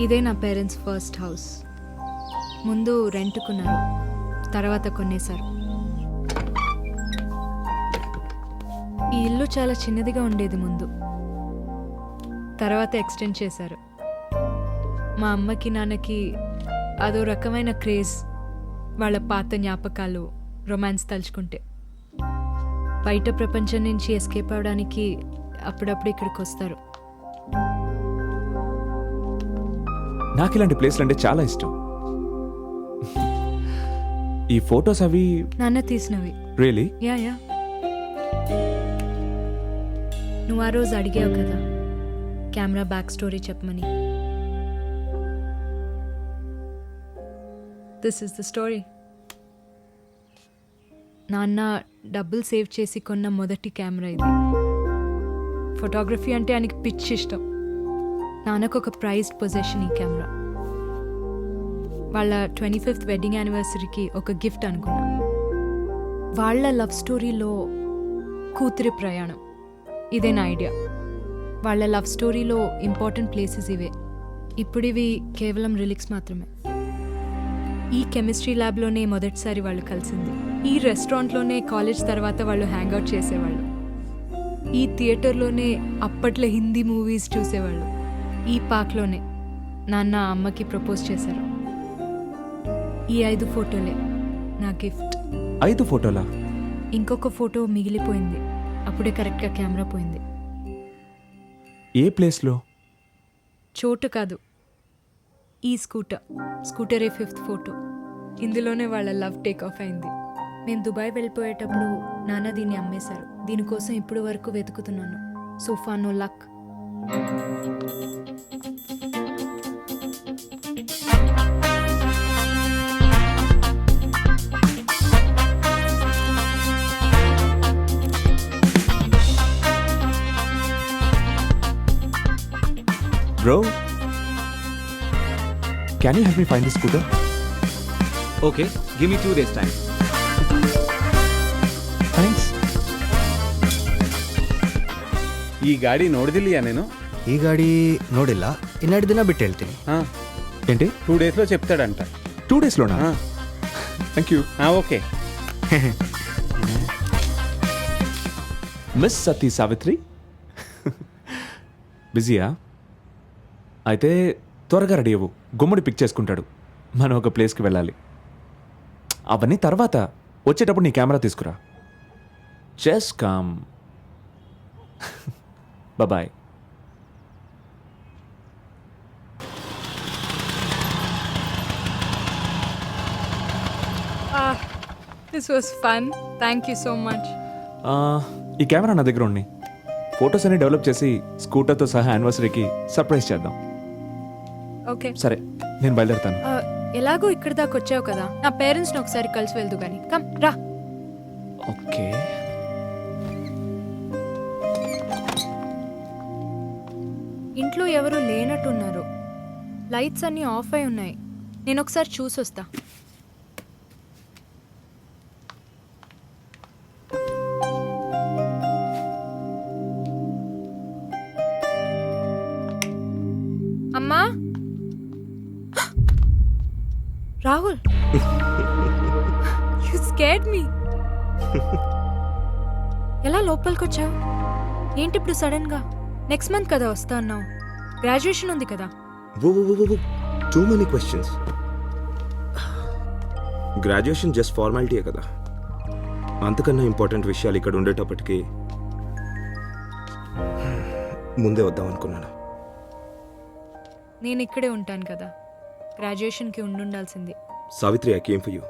ఇదే నా parents first house. ముందు రెంట్కున్నారు, తర్వాత కొనేశారు. ఈ ఇల్లు చాలా చిన్నదిగా ఉండేది ముందు, తర్వాత ఎక్స్టెండ్ చేశారు. మా అమ్మకి నాన్నకి అదో రకమైన క్రేజ్, వాళ్ళ పాత జ్ఞాపకాలు, రొమాన్స్ తలుచుకుంటే. బయట ప్రపంచం నుంచి ఎస్కేప్ అవడానికి అప్పుడప్పుడు ఇక్కడికి వస్తారు. నాకు ఇలాంటి ప్లేస్లు అంటే చాలా ఇష్టం. ఈ ఫొటోస్ అవి నాన్న తీసినవి. రియలీ? Yeah yeah. నువ్వు ఆ రోజు అడిగావు కదా కెమెరా బ్యాక్ స్టోరీ చెప్పమని. This is the story. నాన్న డబ్బులు సేవ్ చేసి కొన్న మొదటి కెమెరా ఇది. ఫోటోగ్రఫీ అంటే ఆయనకి పిచ్చి ఇష్టం. నాన్నకు ఒక ప్రైజ్డ్ పొజిషన్ ఈ కెమెరా. వాళ్ళ 25th వెడ్డింగ్ యానివర్సరీకి ఒక గిఫ్ట్ అనుకున్నా. వాళ్ళ లవ్ స్టోరీలో కూతురి ప్రయాణం ఇదే నా ఐడియా. వాళ్ళ లవ్ స్టోరీలో ఇంపార్టెంట్ ప్లేసెస్ ఇవే. ఇప్పుడు ఇవి కేవలం రిలిక్స్ మాత్రమే. ఈ కెమిస్ట్రీ ల్యాబ్లోనే మొదటిసారి వాళ్ళు కలిసింది. ఈ రెస్టారెంట్లోనే కాలేజ్ తర్వాత వాళ్ళు హ్యాంగ్అవుట్ చేసేవాళ్ళు. ఈ థియేటర్లోనే అప్పట్లో హిందీ మూవీస్ చూసేవాళ్ళు. ఈ పార్క్లోనే నాన్న అమ్మకి ప్రపోజ్ చేశారు. ఈ 5 ఫోటోలే నా గిఫ్ట్. 5 ఫోటోలా? ఇంకొక ఫోటో మిగిలిపోయింది, అప్పుడే కరెక్ట్గా కెమెరా పోయింది. ఏ ప్లేస్లో? చోటు కాదు, ఈ స్కూటరే 5th ఫోటో. ఇందులోనే వాళ్ళ లవ్ టేక్ ఆఫ్ అయింది. మేము దుబాయ్ వెళ్ళిపోయేటప్పుడు నాన్న దీన్ని అమ్మేశారు. దీనికోసం ఇప్పుడు వరకు వెతుకుతున్నాను. Sofa no luck. Bro, can you help me find the scooter? Okay, give me 2 days time. Thanks. ಈ ಗಾಡಿ ನೋಡಿದಿಲ್ಲ నేను. ಈ ಗಾಡಿ ನೋಡಿಲ್ಲ, ಇನ್ನೆರಡು ದಿನ ಬಿಟ್ಟು ಹೇಳ್ತೀನಿ. ఏంటి? 2 days లో చెప్తాడంట. 2 days లోనా? Thank you. ఓకే. మిస్ సతీ సావిత్రి, బిజీయా? అయితే త్వరగా రెడీ అవ్వు, గుమ్మడి పిక్ చేసుకుంటాడు. మనం ఒక ప్లేస్కి వెళ్ళాలి. అవన్నీ తర్వాత, వచ్చేటప్పుడు నీ కెమెరా తీసుకురా. Just come. Bye. This was fun. Thank you so much. ఈ కెమెరా నా దగ్గర ఉన్నాయి. ఫొటోస్ అన్ని డెవలప్ చేసి స్కూటర్తో సహా యానివర్సరీకి సర్ప్రైజ్ చేద్దాం. ఓకే సరే, నేను బయలుదేరుతాను. ఎలాగో ఇక్కడ దాకా వచ్చావు కదా, నా పేరెంట్స్ని ఒకసారి కలిసి వెళ్దు కానీ. కమ్ రా. ఓకే. ఇంట్లో ఎవరు లేనట్టున్నారు. లైట్స్ అన్నీ ఆఫ్ అయి ఉన్నాయి. నేను ఒకసారి చూసొస్తా. అమ్మా, రాహుల్, యు స్కేర్డ్ మీ. ఎలా లోపలికి వచ్చావు? ఏంటి ఇప్పుడు సడన్ గా? నెక్స్ట్ మంత్ కదా వస్తా అన్నావు. గ్రాడ్యుయేషన్ ఉంది కదా. Too many questions. Graduation just ఫార్మాలిటీయే కదా. అంతకన్నా ఇంపార్టెంట్ విషయాలు ఇక్కడ ఉండేటప్పటికీ ముందే వద్దాం అనుకున్నాను. నేను ఇక్కడే ఉంటాను కదా. గ్రాడ్యుయేషన్కి ఉండాల్సింది. Savitri, I came for you.